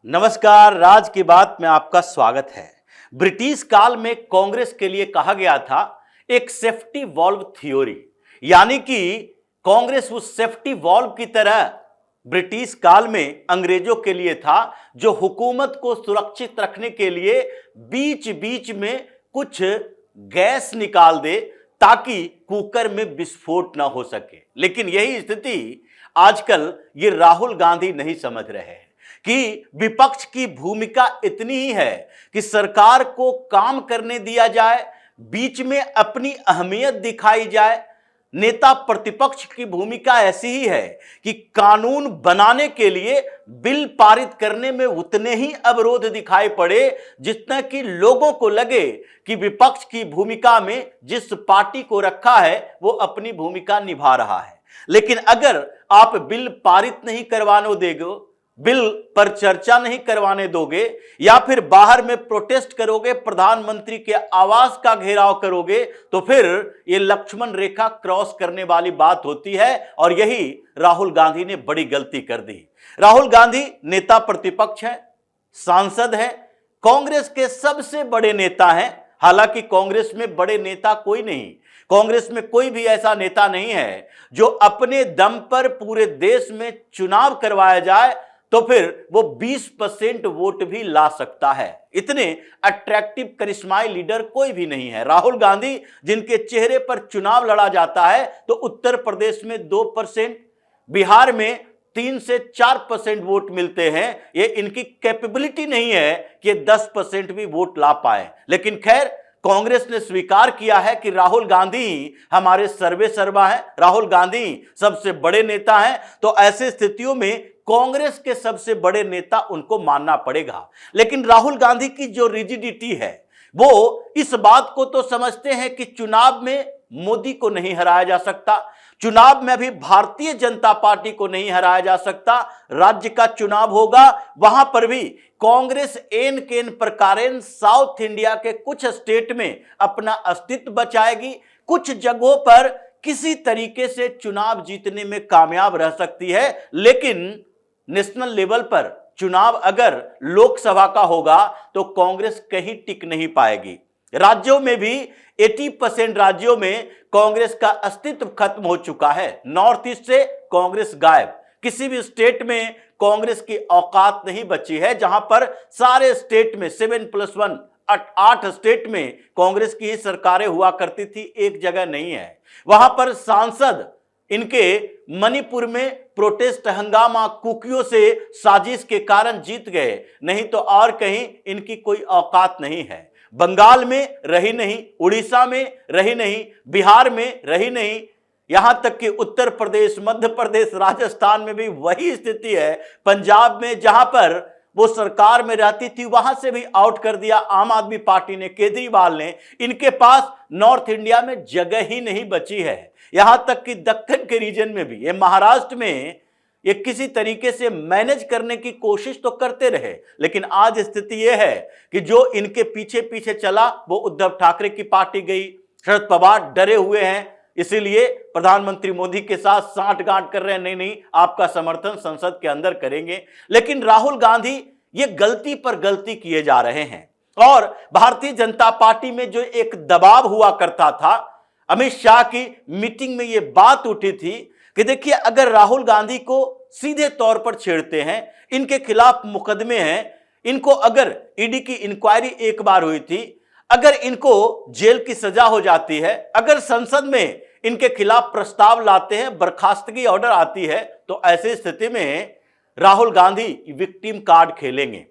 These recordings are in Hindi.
नमस्कार, राज की बात में आपका स्वागत है। ब्रिटिश काल में कांग्रेस के लिए कहा गया था एक सेफ्टी वॉल्व थ्योरी, यानी कि कांग्रेस उस सेफ्टी वॉल्व की तरह ब्रिटिश काल में अंग्रेजों के लिए था, जो हुकूमत को सुरक्षित रखने के लिए बीच बीच में कुछ गैस निकाल दे ताकि कुकर में विस्फोट ना हो सके। लेकिन यही स्थिति आजकल ये राहुल गांधी नहीं समझ रहे हैं कि विपक्ष की भूमिका इतनी ही है कि सरकार को काम करने दिया जाए, बीच में अपनी अहमियत दिखाई जाए। नेता प्रतिपक्ष की भूमिका ऐसी ही है कि कानून बनाने के लिए बिल पारित करने में उतने ही अवरोध दिखाई पड़े जितना कि लोगों को लगे कि विपक्ष की भूमिका में जिस पार्टी को रखा है वो अपनी भूमिका निभा रहा है। लेकिन अगर आप बिल पारित नहीं करवाने देंगे, बिल पर चर्चा नहीं करवाने दोगे, या फिर बाहर में प्रोटेस्ट करोगे, प्रधानमंत्री के आवास का घेराव करोगे, तो फिर ये लक्ष्मण रेखा क्रॉस करने वाली बात होती है। और यही राहुल गांधी ने बड़ी गलती कर दी। राहुल गांधी नेता प्रतिपक्ष है, सांसद है, कांग्रेस के सबसे बड़े नेता हैं। हालांकि कांग्रेस में बड़े नेता कोई नहीं, कांग्रेस में कोई भी ऐसा नेता नहीं है जो अपने दम पर पूरे देश में चुनाव करवाया जाए तो फिर वो 20% वोट भी ला सकता है। इतने अट्रैक्टिव करिश्माई लीडर कोई भी नहीं है। राहुल गांधी जिनके चेहरे पर चुनाव लड़ा जाता है तो उत्तर प्रदेश में 2%, बिहार में 3 से 4% वोट मिलते हैं। ये इनकी कैपेबिलिटी नहीं है कि 10% भी वोट ला पाए। लेकिन खैर, कांग्रेस ने स्वीकार किया है कि राहुल गांधी हमारे सर्वे सर्वा हैं, राहुल गांधी सबसे बड़े नेता हैं। तो ऐसे स्थितियों में कांग्रेस के सबसे बड़े नेता उनको मानना पड़ेगा। लेकिन राहुल गांधी की जो रिजिडिटी है वो इस बात को तो समझते हैं कि चुनाव में मोदी को नहीं हराया जा सकता, चुनाव में भी भारतीय जनता पार्टी को नहीं हराया जा सकता। राज्य का चुनाव होगा, वहां पर भी कांग्रेस एन केन प्रकारेण साउथ इंडिया के कुछ स्टेट में अपना अस्तित्व बचाएगी, कुछ जगहों पर किसी तरीके से चुनाव जीतने में कामयाब रह सकती है। लेकिन नेशनल लेवल पर चुनाव अगर लोकसभा का होगा तो कांग्रेस कहीं टिक नहीं पाएगी। राज्यों में भी 80% राज्यों में कांग्रेस का अस्तित्व खत्म हो चुका है। नॉर्थ ईस्ट से कांग्रेस गायब, किसी भी स्टेट में कांग्रेस की औकात नहीं बची है। जहां पर सारे स्टेट में 7+1 8 स्टेट में कांग्रेस की ही सरकारें हुआ करती थी, एक जगह नहीं है। वहां पर सांसद इनके मणिपुर में प्रोटेस्ट हंगामा कुकियों से साजिश के कारण जीत गए, नहीं तो और कहीं इनकी कोई औकात नहीं है। बंगाल में रही नहीं, उड़ीसा में रही नहीं, बिहार में रही नहीं, यहां तक कि उत्तर प्रदेश, मध्य प्रदेश, राजस्थान में भी वही स्थिति है। पंजाब में जहां पर वो सरकार में रहती थी वहां से भी आउट कर दिया आम आदमी पार्टी ने, केजरीवाल ने। इनके पास नॉर्थ इंडिया में जगह ही नहीं बची है। यहां तक कि दक्कन के रीजन में भी, ये महाराष्ट्र में ये किसी तरीके से मैनेज करने की कोशिश तो करते रहे। लेकिन आज स्थिति यह है कि जो इनके पीछे पीछे चला वो उद्धव ठाकरे की पार्टी गई। शरद पवार डरे हुए हैं, इसीलिए प्रधानमंत्री मोदी के साथ सांठगांठ कर रहे हैं, नहीं नहीं आपका समर्थन संसद के अंदर करेंगे। लेकिन राहुल गांधी ये गलती पर गलती किए जा रहे हैं। और भारतीय जनता पार्टी में जो एक दबाव हुआ करता था, अमित शाह की मीटिंग में ये बात उठी थी कि देखिए, अगर राहुल गांधी को सीधे तौर पर छेड़ते हैं, इनके खिलाफ मुकदमे हैं, इनको अगर ईडी की इंक्वायरी एक बार हुई थी, अगर इनको जेल की सजा हो जाती है, अगर संसद में इनके खिलाफ प्रस्ताव लाते हैं, बर्खास्तगी ऑर्डर आती है, तो ऐसी स्थिति में राहुल गांधी विक्टिम कार्ड खेलेंगे।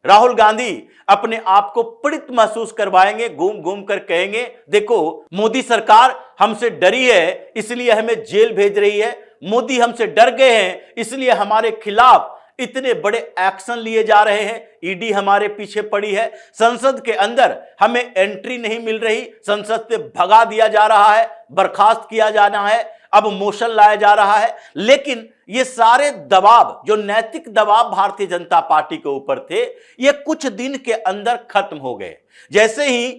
राहुल गांधी अपने आप को पीड़ित महसूस करवाएंगे, घूम घूम कर कहेंगे देखो मोदी सरकार हमसे डरी है इसलिए हमें जेल भेज रही है, मोदी हमसे डर गए हैं इसलिए हमारे खिलाफ इतने बड़े एक्शन लिए जा रहे हैं, ईडी हमारे पीछे पड़ी है, संसद के अंदर हमें एंट्री नहीं मिल रही, संसद से भगा दिया जा रहा है, बर्खास्त किया जाना है, अब मोशन लाया जा रहा है। लेकिन ये सारे दबाव, जो नैतिक दबाव भारतीय जनता पार्टी के ऊपर थे, ये कुछ दिन के अंदर खत्म हो गए। जैसे ही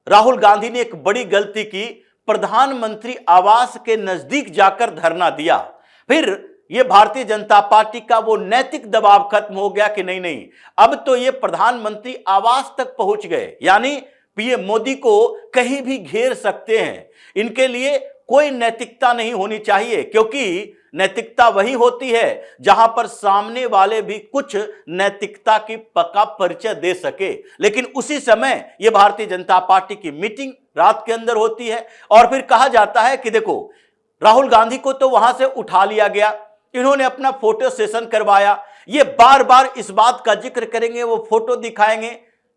राहुल गांधी ने एक बड़ी गलती की, प्रधानमंत्री आवास के नजदीक जाकर धरना दिया, फिर ये भारतीय जनता पार्टी का वो नैतिक दबाव खत्म हो गया कि नहीं नहीं, अब तो ये प्रधानमंत्री आवास तक पहुंच गए, यानी पीएम मोदी को कहीं भी घेर सकते हैं। इनके लिए कोई नैतिकता नहीं होनी चाहिए, क्योंकि नैतिकता वही होती है जहां पर सामने वाले भी कुछ नैतिकता की पक्का परिचय दे सके। लेकिन उसी समय यह भारतीय जनता पार्टी की मीटिंग रात के अंदर होती है और फिर कहा जाता है कि देखो, राहुल गांधी को तो वहां से उठा लिया गया, इन्होंने अपना फोटो सेशन करवाया। ये बार बार इस बात का जिक्र करेंगे, वो फोटो दिखाएंगे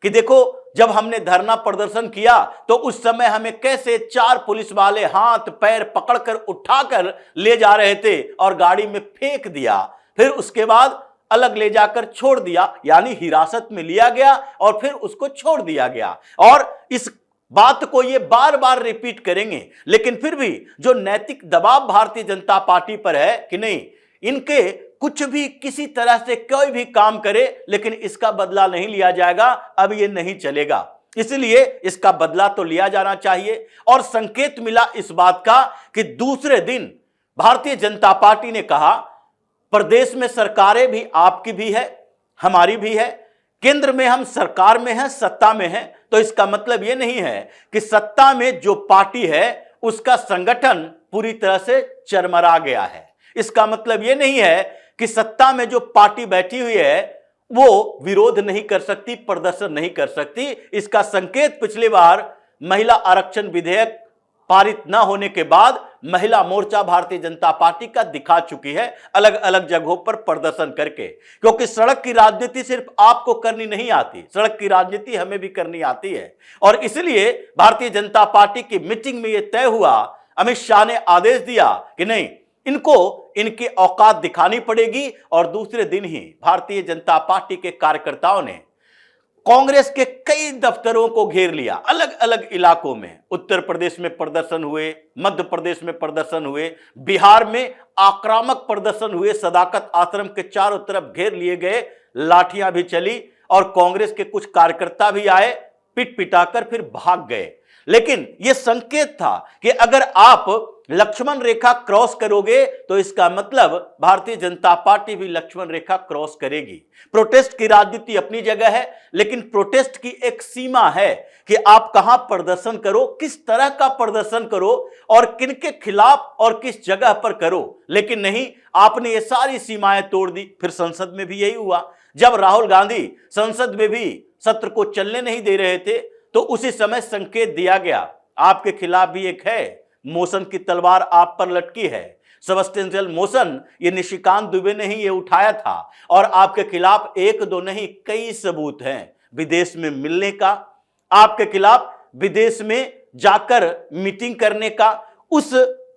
कि देखो जब हमने धरना प्रदर्शन किया तो उस समय हमें कैसे 4 पुलिस वाले हाथ पैर पकड़कर उठाकर ले जा रहे थे और गाड़ी में फेंक दिया, फिर उसके बाद अलग ले जाकर छोड़ दिया, यानी हिरासत में लिया गया और फिर उसको छोड़ दिया गया। और इस बात को ये बार बार रिपीट करेंगे। लेकिन फिर भी जो नैतिक दबाव भारतीय जनता पार्टी पर है कि नहीं, इनके कुछ भी किसी तरह से कोई भी काम करे लेकिन इसका बदला नहीं लिया जाएगा, अब ये नहीं चलेगा। इसलिए इसका बदला तो लिया जाना चाहिए। और संकेत मिला इस बात का कि दूसरे दिन भारतीय जनता पार्टी ने कहा, प्रदेश में सरकारें भी आपकी भी है, हमारी भी है, केंद्र में हम सरकार में हैं, सत्ता में हैं, तो इसका मतलब यह नहीं है कि सत्ता में जो पार्टी है उसका संगठन पूरी तरह से चरमरा गया है। इसका मतलब यह नहीं है कि सत्ता में जो पार्टी बैठी हुई है वो विरोध नहीं कर सकती, प्रदर्शन नहीं कर सकती। इसका संकेत पिछली बार महिला आरक्षण विधेयक पारित न होने के बाद महिला मोर्चा भारतीय जनता पार्टी का दिखा चुकी है, अलग अलग जगहों पर प्रदर्शन करके। क्योंकि सड़क की राजनीति सिर्फ आपको करनी नहीं आती, सड़क की राजनीति हमें भी करनी आती है। और इसलिए भारतीय जनता पार्टी की मीटिंग में यह तय हुआ, अमित शाह ने आदेश दिया कि नहीं, इनको इनकी औकात दिखानी पड़ेगी। और दूसरे दिन ही भारतीय जनता पार्टी के कार्यकर्ताओं ने कांग्रेस के कई दफ्तरों को घेर लिया, अलग अलग इलाकों में। उत्तर प्रदेश में प्रदर्शन हुए, मध्य प्रदेश में प्रदर्शन हुए, बिहार में आक्रामक प्रदर्शन हुए, सदाकत आश्रम के चारों तरफ घेर लिए गए, लाठियां भी चली और कांग्रेस के कुछ कार्यकर्ता भी आए, पिट पिटाकर फिर भाग गए। लेकिन यह संकेत था कि अगर आप लक्ष्मण रेखा क्रॉस करोगे तो इसका मतलब भारतीय जनता पार्टी भी लक्ष्मण रेखा क्रॉस करेगी। प्रोटेस्ट की राजनीति अपनी जगह है, लेकिन प्रोटेस्ट की एक सीमा है कि आप कहां प्रदर्शन करो, किस तरह का प्रदर्शन करो और किनके खिलाफ और किस जगह पर करो। लेकिन नहीं, आपने ये सारी सीमाएं तोड़ दी। फिर संसद में भी यही हुआ, जब राहुल गांधी संसद में भी सत्र को चलने नहीं दे रहे थे तो उसी समय संकेत दिया गया, आपके खिलाफ भी एक है, मोशन की तलवार आप पर लटकी है, सबस्टेंशियल मोशन। ये निशिकांत दुबे ने ही ये उठाया था और आपके खिलाफ एक दो नहीं कई सबूत हैं। विदेश में मिलने का, आपके खिलाफ विदेश में जाकर मीटिंग करने का, उस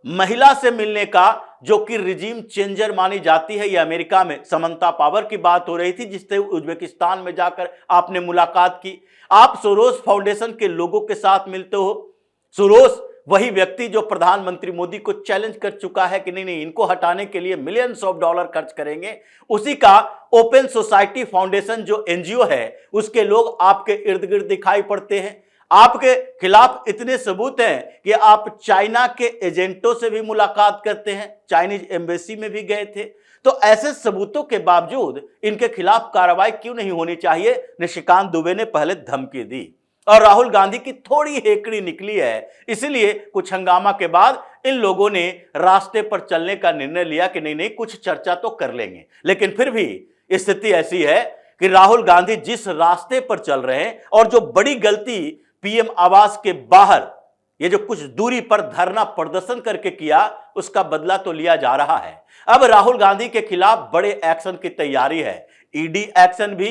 महिला से मिलने का जो कि रिजीम चेंजर मानी जाती है। ये अमेरिका में समंता पावर की बात हो रही थी, जिससे उज्बेकिस्तान में जाकर आपने मुलाकात की। आप सोरोस फाउंडेशन के लोगों के साथ मिलते हो। सोरोस वही व्यक्ति जो प्रधानमंत्री मोदी को चैलेंज कर चुका है कि नहीं नहीं, इनको हटाने के लिए मिलियंस ऑफ डॉलर खर्च करेंगे। उसी का ओपन सोसाइटी फाउंडेशन जो एनजीओ है, उसके लोग आपके इर्द गिर्द दिखाई पड़ते हैं। आपके खिलाफ इतने सबूत हैं कि आप चाइना के एजेंटों से भी मुलाकात करते हैं, चाइनीज एम्बेसी में भी गए थे। तो ऐसे सबूतों के बावजूद इनके खिलाफ कार्रवाई क्यों नहीं होनी चाहिए? निशिकांत दुबे ने पहले धमकी दी और राहुल गांधी की थोड़ी हेकड़ी निकली है, इसलिए कुछ हंगामा के बाद इन लोगों ने रास्ते पर चलने का निर्णय लिया कि नहीं नहीं, कुछ चर्चा तो कर लेंगे। लेकिन फिर भी स्थिति ऐसी है कि राहुल गांधी जिस रास्ते पर चल रहे हैं और जो बड़ी गलती पीएम आवास के बाहर ये जो कुछ दूरी पर धरना प्रदर्शन करके किया, उसका बदला तो लिया जा रहा है। अब राहुल गांधी के खिलाफ बड़े एक्शन की तैयारी है, ईडी एक्शन भी,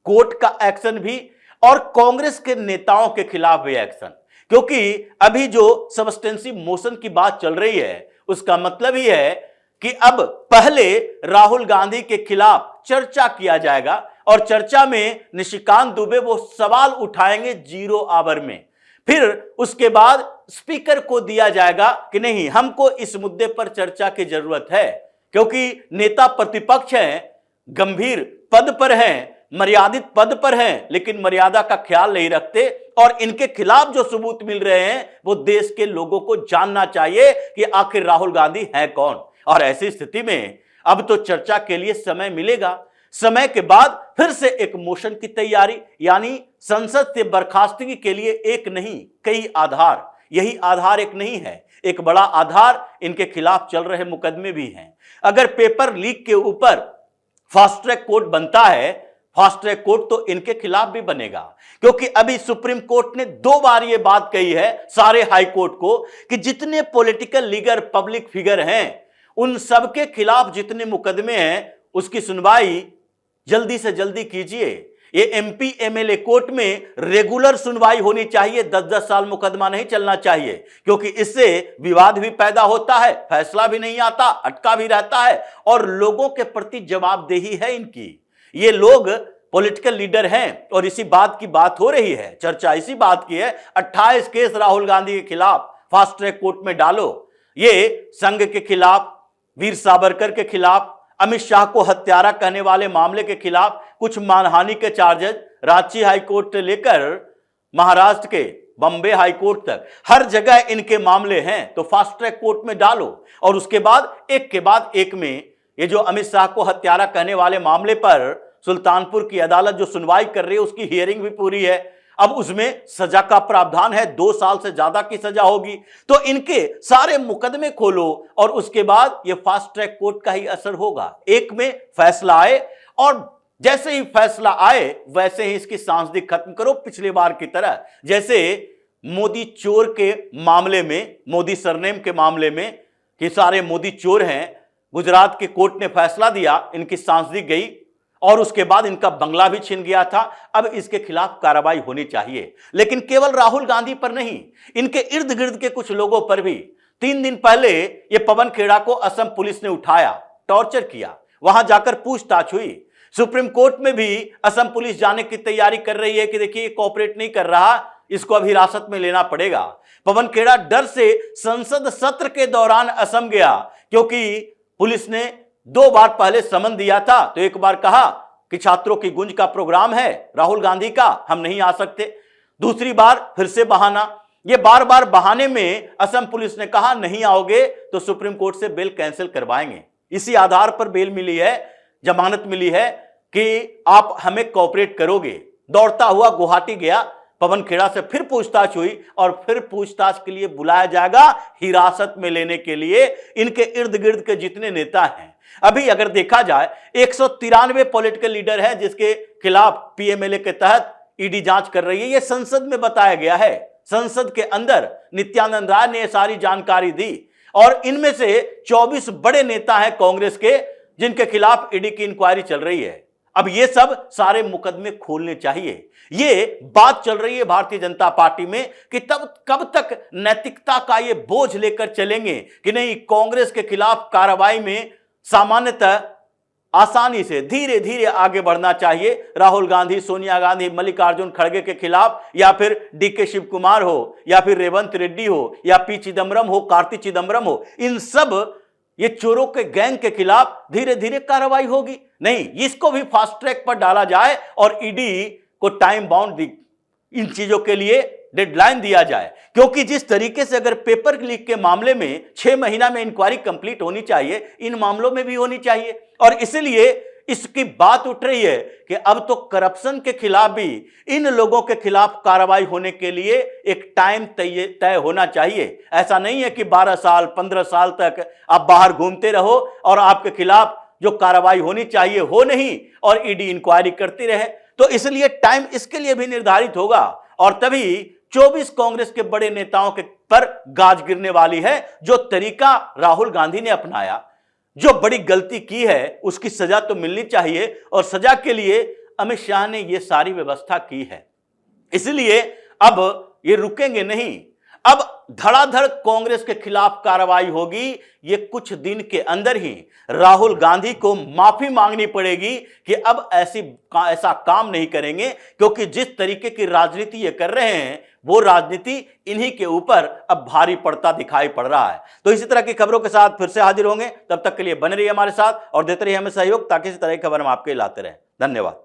कोर्ट का एक्शन भी और कांग्रेस के नेताओं के खिलाफ भी एक्शन। क्योंकि अभी जो सबस्टेंशियल मोशन की बात चल रही है, उसका मतलब ही है कि अब पहले राहुल गांधी के खिलाफ चर्चा किया जाएगा और चर्चा में निशिकांत दुबे वो सवाल उठाएंगे 0 आवर में। फिर उसके बाद स्पीकर को दिया जाएगा कि नहीं, हमको इस मुद्दे पर चर्चा की जरूरत है, क्योंकि नेता प्रतिपक्ष हैं, गंभीर पद पर हैं, मर्यादित पद पर हैं, लेकिन मर्यादा का ख्याल नहीं रखते। और इनके खिलाफ जो सबूत मिल रहे हैं वो देश के लोगों को जानना चाहिए कि आखिर राहुल गांधी हैं कौन। और ऐसी स्थिति में अब तो चर्चा के लिए समय मिलेगा। समय के बाद फिर से एक मोशन की तैयारी, यानी संसद से बर्खास्तगी के लिए एक नहीं कई आधार, यही आधार एक नहीं है, एक बड़ा आधार इनके खिलाफ चल रहे मुकदमे भी हैं। अगर पेपर लीक के ऊपर फास्ट ट्रैक कोर्ट बनता है, फास्ट ट्रैक कोर्ट तो इनके खिलाफ भी बनेगा, क्योंकि अभी सुप्रीम कोर्ट ने 2 बार यह बात कही है सारे हाई कोर्ट को कि जितने पॉलिटिकल लीडर पब्लिक फिगर हैं उन सबके खिलाफ जितने मुकदमे हैं उसकी सुनवाई जल्दी से जल्दी कीजिए। ये एमपी एमएलए कोर्ट में रेगुलर सुनवाई होनी चाहिए, 10-10 साल मुकदमा नहीं चलना चाहिए, क्योंकि इससे विवाद भी पैदा होता है, फैसला भी नहीं आता, अटका भी रहता है और लोगों के प्रति जवाबदेही है इनकी। ये लोग पॉलिटिकल लीडर हैं और इसी बात की बात हो रही है, चर्चा इसी बात की है। 28 केस राहुल गांधी के खिलाफ फास्ट ट्रैक कोर्ट में डालो। ये संघ के खिलाफ, वीर सावरकर के खिलाफ, अमित शाह को हत्यारा कहने वाले मामले के खिलाफ, कुछ मानहानि के चार्जेस रांची हाईकोर्ट से लेकर महाराष्ट्र के बॉम्बे हाईकोर्ट तक हर जगह इनके मामले हैं। तो फास्ट ट्रैक कोर्ट में डालो और उसके बाद एक के बाद एक में ये जो अमित शाह को हत्यारा कहने वाले मामले पर सुल्तानपुर की अदालत जो सुनवाई कर रही है उसकी हियरिंग भी पूरी है। अब उसमें सजा का प्रावधान है, 2 साल से ज्यादा की सजा होगी। तो इनके सारे मुकदमे खोलो और उसके बाद ये फास्ट ट्रैक कोर्ट का ही असर होगा। एक में फैसला आए और जैसे ही फैसला आए वैसे ही इसकी सांसदी खत्म करो, पिछली बार की तरह। जैसे मोदी चोर के मामले में, मोदी सरनेम के मामले में कि सारे मोदी चोर हैं, गुजरात के कोर्ट ने फैसला दिया, इनकी सांसदी गई और उसके बाद इनका बंगला भी छिन गया था। अब इसके खिलाफ कार्रवाई होनी चाहिए, लेकिन केवल राहुल गांधी पर नहीं, इनके इर्द गिर्द के कुछ लोगों पर भी। 3 दिन पहले ये पवन खेड़ा को असम पुलिस ने उठाया, टॉर्चर किया, वहां जाकर पूछताछ हुई। सुप्रीम कोर्ट में भी असम पुलिस जाने की तैयारी कर रही है कि देखिए कोऑपरेट नहीं कर रहा, इसको अभी हिरासत में लेना पड़ेगा। पवन खेड़ा डर से संसद सत्र के दौरान असम गया, क्योंकि पुलिस ने 2 बार पहले समन दिया था। तो एक बार कहा कि छात्रों की गूंज का प्रोग्राम है राहुल गांधी का, हम नहीं आ सकते। दूसरी बार फिर से बहाना। ये बार बार बहाने में असम पुलिस ने कहा नहीं आओगे तो सुप्रीम कोर्ट से बेल कैंसिल करवाएंगे। इसी आधार पर बेल मिली है, जमानत मिली है कि आप हमें कोऑपरेट करोगे। दौड़ता हुआ गुवाहाटी गया, पवन खेड़ा से फिर पूछताछ हुई और फिर पूछताछ के लिए बुलाया जाएगा हिरासत में लेने के लिए इनके इर्द गिर्द के जितने नेता हैं। अभी अगर देखा जाए 193 पॉलिटिकल लीडर है जिसके खिलाफ पीएमएलए के तहत ईडी जांच कर रही है। यह संसद में बताया गया है, संसद के अंदर नित्यानंद राय ने सारी जानकारी दी और इनमें से 24 बड़े नेता हैं कांग्रेस के जिनके खिलाफ ईडी की इंक्वायरी चल रही है। अब ये सब सारे मुकदमे खोलने चाहिए। ये बात चल रही है भारतीय जनता पार्टी में कि तब कब तक नैतिकता का ये बोझ लेकर चलेंगे कि नहीं, कांग्रेस के खिलाफ कार्रवाई में सामान्यतः आसानी से धीरे धीरे आगे बढ़ना चाहिए। राहुल गांधी, सोनिया गांधी, मल्लिकार्जुन खड़गे के खिलाफ, या फिर डीके शिव कुमार हो, या फिर रेवंत रेड्डी हो, या पी चिदम्बरम हो, कार्ति चिदम्बरम हो, इन सब ये चोरों के गैंग के खिलाफ धीरे धीरे कार्रवाई होगी। नहीं, इसको भी फास्ट ट्रैक पर डाला जाए और ईडी को टाइम बाउंड इन चीजों के लिए डेडलाइन दिया जाए, क्योंकि जिस तरीके से अगर पेपर लीक के मामले में 6 महीना में इंक्वायरी कंप्लीट होनी चाहिए, इन मामलों में भी होनी चाहिए। और इसलिए इसकी बात उठ रही है कि अब तो करप्शन के खिलाफ भी इन लोगों के खिलाफ कार्रवाई होने के लिए एक टाइम तय होना चाहिए। ऐसा नहीं है कि 12 साल 15 साल तक आप बाहर घूमते रहो और आपके खिलाफ जो कार्रवाई होनी चाहिए हो नहीं और ईडी इंक्वायरी करती रहे। तो इसलिए टाइम इसके लिए भी निर्धारित होगा और तभी 24 कांग्रेस के बड़े नेताओं के पर गाज गिरने वाली है। जो तरीका राहुल गांधी ने अपनाया, जो बड़ी गलती की है, उसकी सजा तो मिलनी चाहिए और सजा के लिए अमित शाह ने यह सारी व्यवस्था की है। इसलिए अब ये रुकेंगे नहीं, अब धड़ाधड़ कांग्रेस के खिलाफ कार्रवाई होगी। ये कुछ दिन के अंदर ही राहुल गांधी को माफी मांगनी पड़ेगी कि अब ऐसा काम नहीं करेंगे, क्योंकि जिस तरीके की राजनीति ये कर रहे हैं वो राजनीति इन्हीं के ऊपर अब भारी पड़ता दिखाई पड़ रहा है। तो इसी तरह की खबरों के साथ फिर से हाजिर होंगे, तब तक के लिए बने रहिए हमारे साथ और देते रहिए हमें सहयोग, ताकि इसी तरह की खबर हम आपके लाते रहें। धन्यवाद।